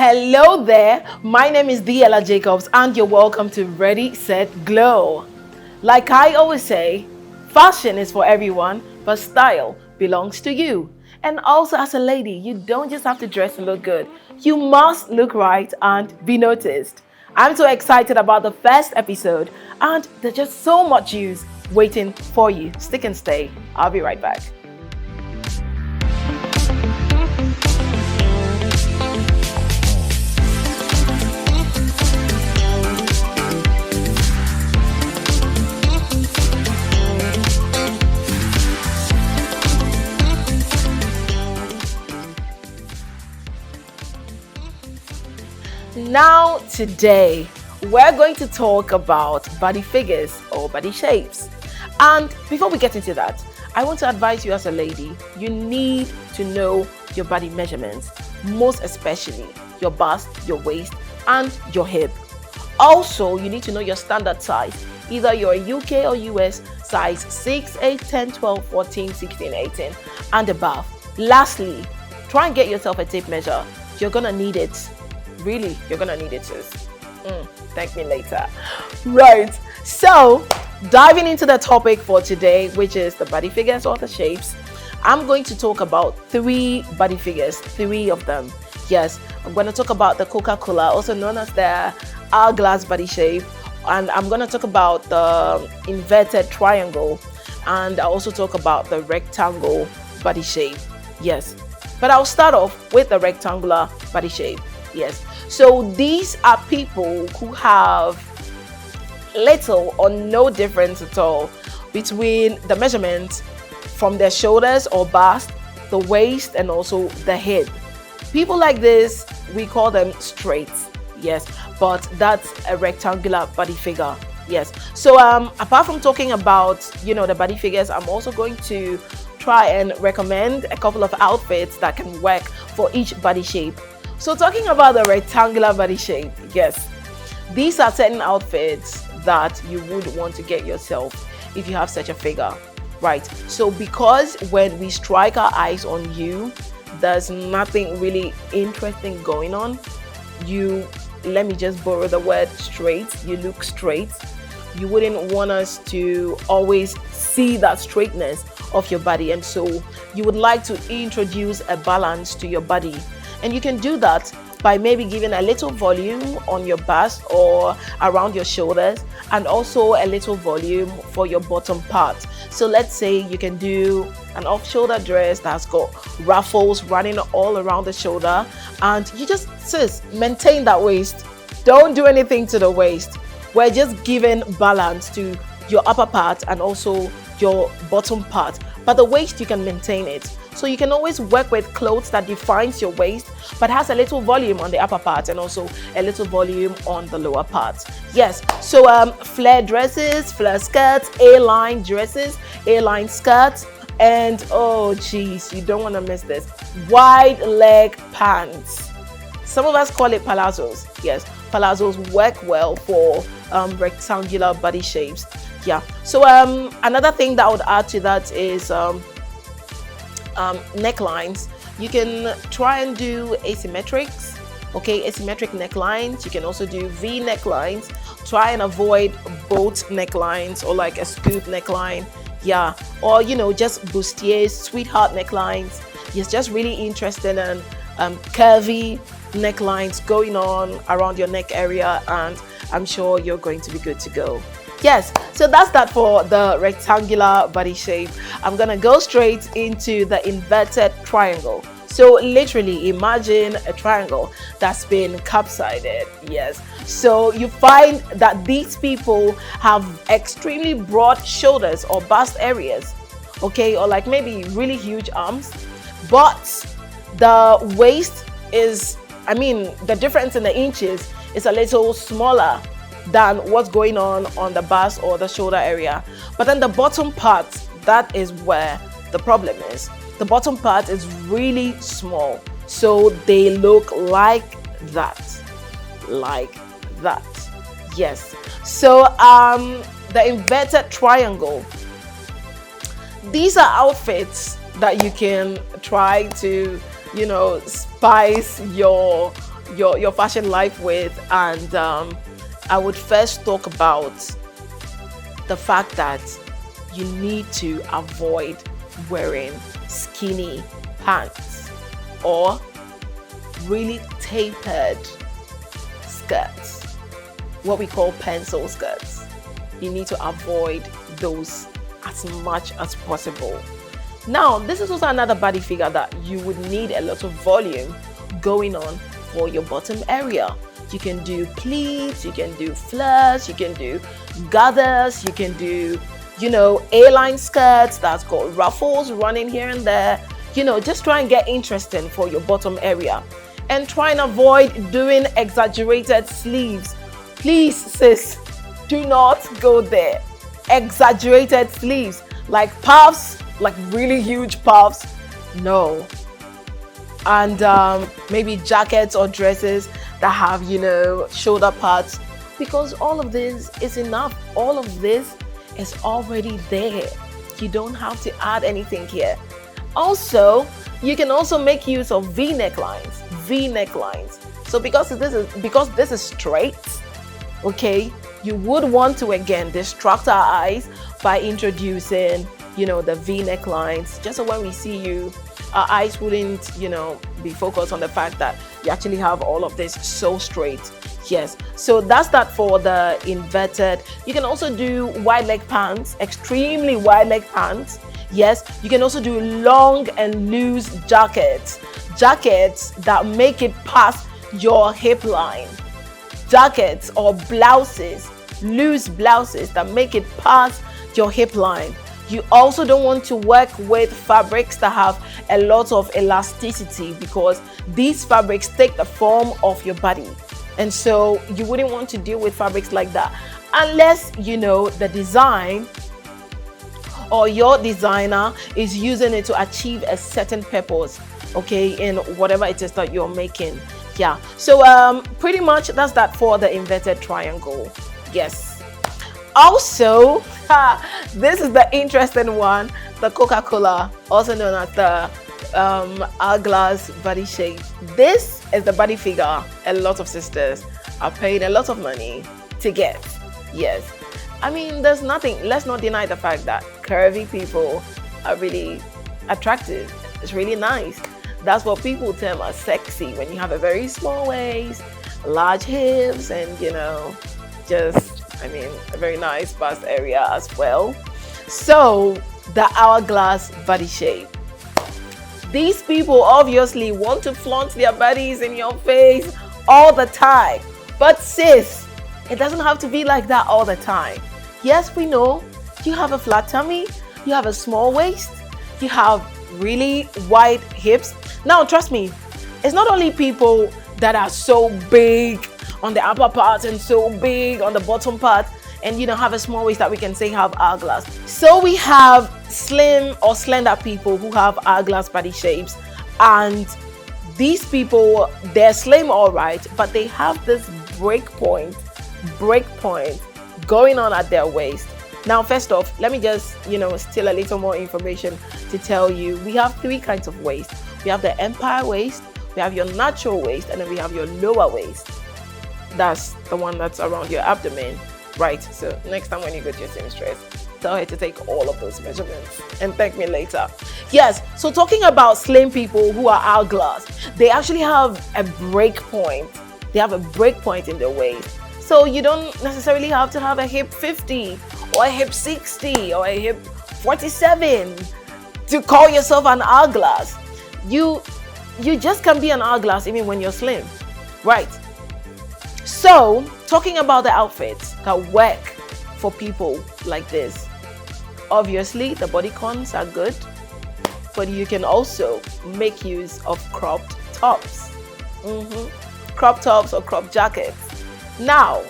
Hello there, my name is Diela Jacobs and you're welcome to Ready, Set, Glow. Like I always say, fashion is for everyone, but style belongs to you. And also as a lady, you don't just have to dress and look good. You must look right and be noticed. I'm so excited about the first episode and there's just so much news waiting for you. Stick and stay. I'll be right back. Now, today, we're going to talk about body figures or body shapes. And before we get into that, I want to advise you as a lady, you need to know your body measurements, most especially your bust, your waist, and your hip. Also, you need to know your standard size, either you're a UK or US size 6, 8, 10, 12, 14, 16, 18, and above. Lastly, try and get yourself a tape measure. You're gonna need it. Really, you're gonna need it, sis. Thank me later. Right, so diving into the topic for today, which is the body figures or the shapes, I'm going to talk about 3 body figures, 3 of them. Yes, I'm going to talk about the Coca-Cola, also known as the hourglass body shape, and I'm going to talk about the inverted triangle, and I'll also talk about the rectangle body shape. Yes, but I'll start off with the rectangular body shape. Yes, so these are people who have little or no difference at all between the measurement from their shoulders or bust, the waist, and also the hip. People like this, we call them straight. Yes, but that's a rectangular body figure. Yes, so apart from talking about the body figures, I'm also going to try and recommend a couple of outfits that can work for each body shape. So talking about the rectangular body shape, yes, these are certain outfits that you would want to get yourself if you have such a figure, right? So because when we strike our eyes on you, there's nothing really interesting going on. Let me just borrow the word straight, you look straight. You wouldn't want us to always see that straightness of your body, and so you would like to introduce a balance to your body. And you can do that by maybe giving a little volume on your bust or around your shoulders, and also a little volume for your bottom part. So let's say you can do an off-shoulder dress that's got ruffles running all around the shoulder, and you just maintain that waist. Don't do anything to the waist. We're just giving balance to your upper part and also your bottom part, but the waist you can maintain it. So you can always work with clothes that defines your waist but has a little volume on the upper part and also a little volume on the lower part. Yes, so flare dresses, flare skirts, A-line dresses, A-line skirts, and oh geez, you don't want to miss this, wide leg pants. Some of us call it palazzos. Yes, palazzos work well for rectangular body shapes. Yeah, so another thing that I would add to that is necklines. You can try and do asymmetrics, okay, asymmetric necklines. You can also do V necklines. Try and avoid boat necklines or like a scoop neckline, yeah, or just bustiers, sweetheart necklines. It's just really interesting and curvy necklines going on around your neck area, and I'm sure you're going to be good to go. Yes, so that's that for the rectangular body shape. I'm gonna go straight into the inverted triangle. So literally imagine a triangle that's been capsided. Yes, so you find that these people have extremely broad shoulders or bust areas, okay, or like maybe really huge arms, but the waist is, the difference in the inches is a little smaller than what's going on the bust or the shoulder area. But then the bottom part, that is where the problem is. The bottom part is really small, so they look like that. Yes, so the inverted triangle, these are outfits that you can try to, spice your your fashion life with, and I would first talk about the fact that you need to avoid wearing skinny pants or really tapered skirts, what we call pencil skirts. You need to avoid those as much as possible. Now, this is also another body figure that you would need a lot of volume going on for your bottom area. You can do pleats, you can do flares, you can do gathers, you can do, A-line skirts that's got ruffles running here and there. Just try and get interesting for your bottom area. And try and avoid doing exaggerated sleeves. Please, sis, do not go there. Exaggerated sleeves, like puffs, like really huge puffs. No. And maybe jackets or dresses that have, shoulder pads, because all of this is enough. All of this is already there. You don't have to add anything here. Also, you can also make use of V-neck lines. So because this is straight, okay, you would want to again distract our eyes by introducing, the V-neck lines, just so when we see you, our eyes wouldn't, be focused on the fact that you actually have all of this so straight. Yes, so that's that for the inverted. You can also do wide leg pants, extremely wide leg pants. Yes, you can also do long and loose jackets that make it past your hip line. Jackets or blouses, loose blouses that make it past your hip line. You also don't want to work with fabrics that have a lot of elasticity, because these fabrics take the form of your body. And so you wouldn't want to deal with fabrics like that unless the design or your designer is using it to achieve a certain purpose, okay, in whatever it is that you're making. Yeah, so pretty much that's that for the inverted triangle. Yes. Also, this is the interesting one, the Coca-Cola, also known as the hourglass body shape. This is the body figure a lot of sisters are paying a lot of money to get. Yes, I mean, let's not deny the fact that curvy people are really attractive. It's really nice. That's what people term as sexy, when you have a very small waist, large hips, and a very nice bust area as well. So the hourglass body shape. These people obviously want to flaunt their bodies in your face all the time. But sis, it doesn't have to be like that all the time. Yes, we know you have a flat tummy, you have a small waist, you have really wide hips. Now, trust me, it's not only people that are so big on the upper part and so big on the bottom part and have a small waist that we can say have hourglass. So we have slim or slender people who have hourglass body shapes, and these people, they're slim all right, but they have this break point going on at their waist. Now, first off, let me just steal a little more information to tell you. We have three kinds of waist. We have the empire waist, we have your natural waist, and then we have your lower waist. That's the one that's around your abdomen, right? So next time when you go to your seamstress, tell her to take all of those measurements and thank me later. Yes, so talking about slim people who are hourglass, they actually have a break point. They have a break point in their waist. So you don't necessarily have to have a hip 50 or a hip 60 or a hip 47 to call yourself an hourglass. You just can be an hourglass even when you're slim, right? So talking about the outfits that work for people like this, obviously the bodycons are good, but you can also make use of cropped tops. Crop tops or crop jackets. Now,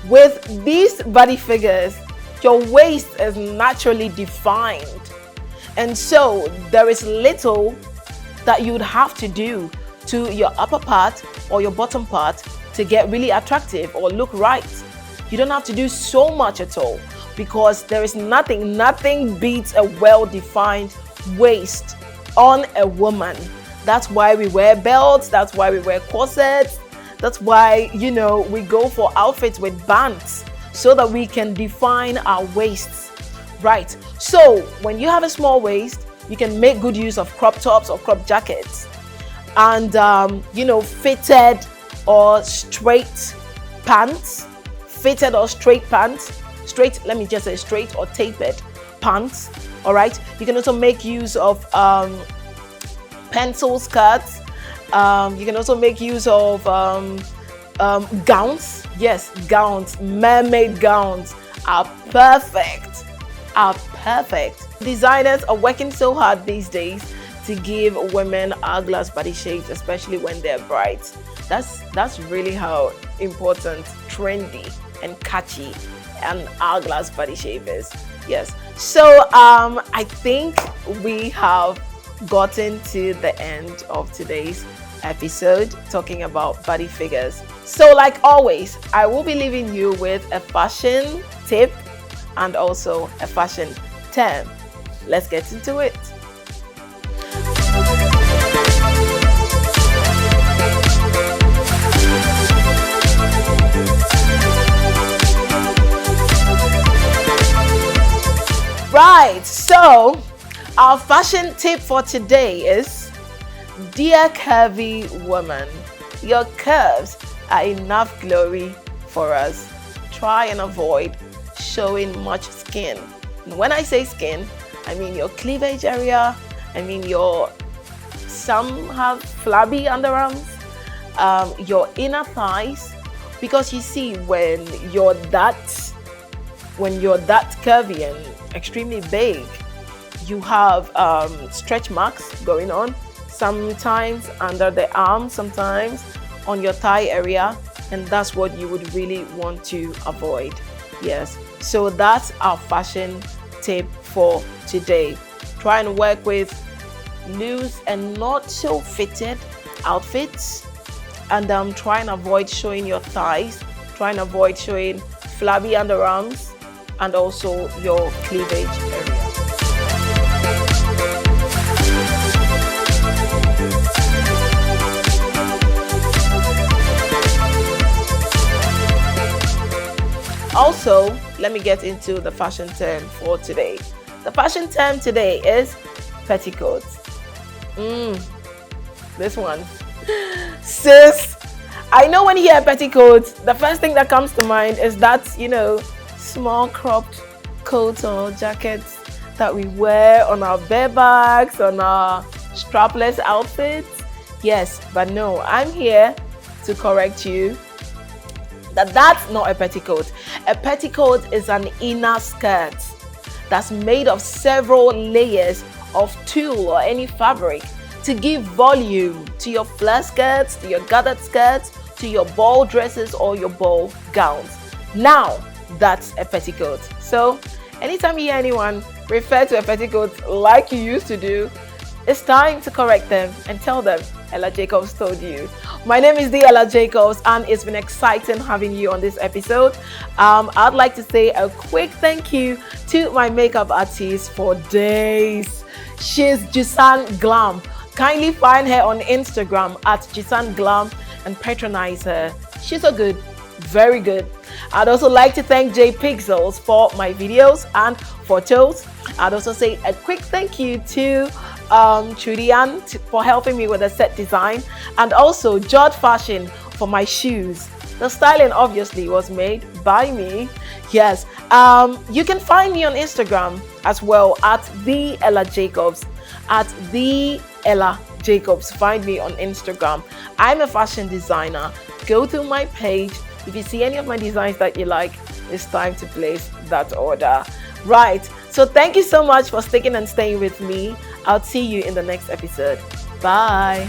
with these body figures, your waist is naturally defined, and so there is little that you'd have to do to your upper part or your bottom part to get really attractive or look right. You don't have to do so much at all, because there is nothing beats a well-defined waist on a woman. That's why we wear belts. That's why we wear corsets. That's why, we go for outfits with bands so that we can define our waists. Right. So when you have a small waist, you can make good use of crop tops or crop jackets and, fitted or straight pants. Fitted or straight pants. Let me just say straight or tapered pants. All right. You can also make use of pencil skirts. You can also make use of gowns. Yes, gowns. Mermaid gowns are perfect. Designers are working so hard these days to give women hourglass body shapes, especially when they're bright. That's really how important, trendy, and catchy an hourglass body shape is. Yes. So I think we have gotten to the end of today's episode talking about body figures. So like always, I will be leaving you with a fashion tip and also a fashion term. Let's get into it. Right, so our fashion tip for today is, dear curvy woman, your curves are enough glory for us. Try and avoid showing much skin. And when I say skin, I mean your cleavage area. I mean some have flabby underarms, your inner thighs, because you see when you're that curvy and extremely big, you have stretch marks going on, sometimes under the arm, sometimes on your thigh area, and that's what you would really want to avoid. Yes, so that's our fashion tip for today. Try and work with loose and not so fitted outfits, and try and avoid showing your thighs, try and avoid showing flabby underarms, and also your cleavage area. Also, let me get into the fashion term for today. The fashion term today is petticoats. This one. Sis, I know when you hear petticoats, the first thing that comes to mind is that, small cropped coats or jackets that we wear on our bare backs, on our strapless outfits. Yes, but no, I'm here to correct you that that's not a petticoat. A petticoat is an inner skirt that's made of several layers of tulle or any fabric to give volume to your flare skirts, to your gathered skirts, to your ball dresses or your ball gowns. Now, that's a petticoat. So anytime you hear anyone refer to a petticoat like you used to do, it's time to correct them and tell them Ella Jacobs told you. My name is Ella Jacobs, and it's been exciting having you on this episode. I'd like to say a quick thank you to my makeup artist for days. She's Jisan Glam. Kindly find her on Instagram at Jisan Glam and patronize her. She's so good, very good. I'd also like to thank J Pixels for my videos and photos. I'd also say a quick thank you to Chudian for helping me with the set design, and also Jod Fashion for my shoes. The styling obviously was made by me. Yes, you can find me on Instagram as well at the Ella Jacobs. At the Ella Jacobs. Find me on Instagram. I'm a fashion designer. Go through my page. If you see any of my designs that you like, it's time to place that order. Right. So thank you so much for sticking and staying with me. I'll see you in the next episode. Bye.